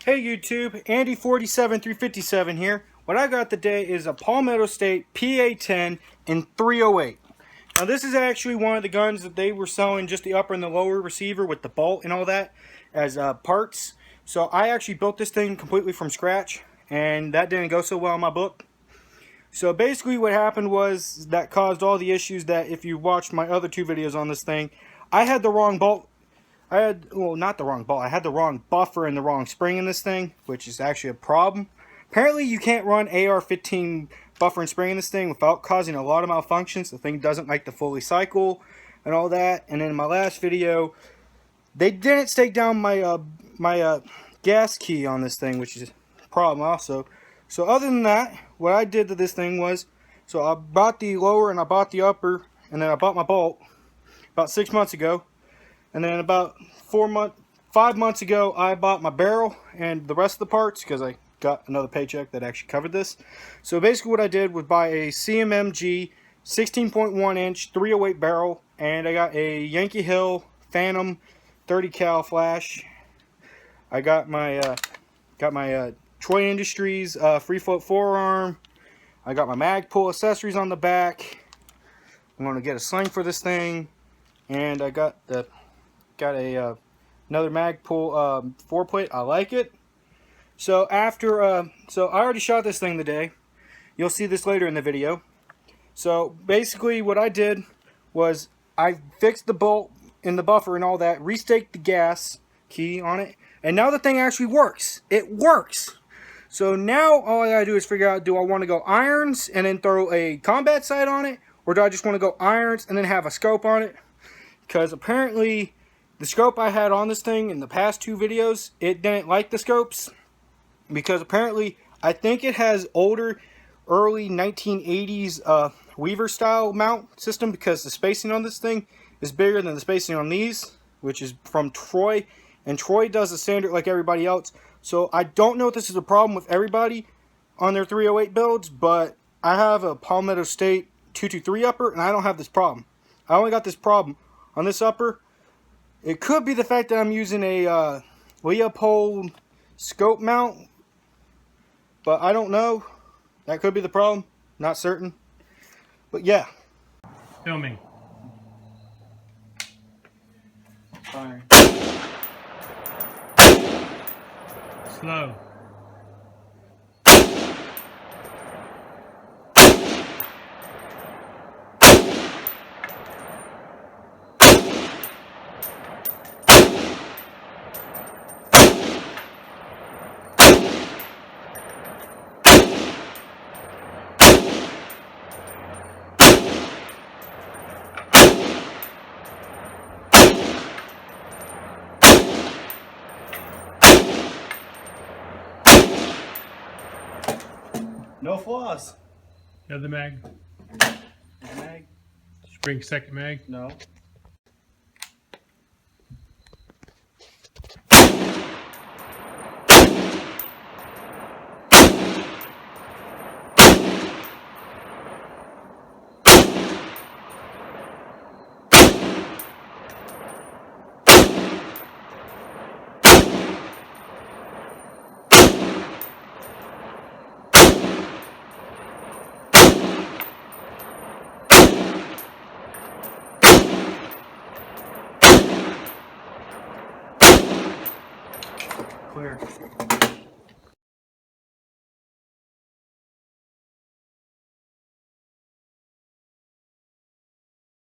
Hey YouTube, Andy47357 here. What I got today is a Palmetto State PA-10 in 308. Now this is actually one of the guns that they were selling, just the upper and the lower receiver with the bolt and all that as parts. So I actually built this thing completely from scratch, and that didn't go so well in my book. So basically what happened was that caused all the issues that if you watched my other two videos on this thing, I had the wrong bolt. Not the wrong bolt. I had the wrong buffer and the wrong spring in this thing, which is actually a problem. Apparently, you can't run AR-15 buffer and spring in this thing without causing a lot of malfunctions. The thing doesn't like to fully cycle and all that. And then in my last video, they didn't stake down my gas key on this thing, which is a problem also. So other than that, what I did to this thing was, so I bought the lower and I bought the upper, and then I bought my bolt about 6 months ago. And then about 5 months ago, I bought my barrel and the rest of the parts because I got another paycheck that actually covered this. So basically what I did was buy a CMMG 16.1 inch 308 barrel, and I got a Yankee Hill Phantom 30 cal flash. I got my Troy Industries free float forearm. I got my mag pull accessories on the back. I'm going to get a sling for this thing, and I got another mag pull foreplate. I like it. So so I already shot this thing today. You'll see this later in the video. So basically what I did was I fixed the bolt in the buffer and all that, restaked the gas key on it, and now the thing actually works. It works. So now all I gotta do is figure out, do I want to go irons and then throw a combat sight on it, or do I just want to go irons and then have a scope on it? Because apparently the scope I had on this thing in the past two videos, it didn't like the scopes, because apparently I think it has older, early 1980s Weaver style mount system, because the spacing on this thing is bigger than the spacing on these, which is from Troy, and Troy does the standard like everybody else. So I don't know if this is a problem with everybody on their 308 builds, but I have a Palmetto State 223 upper and I don't have this problem. I only got this problem on this upper. It could be the fact that I'm using a Leopold scope mount, but I don't know. That could be the problem. Not certain. But yeah. Filming. Fire. Slow. No flaws. The other mag. Mag? Spring second mag. No. Clear.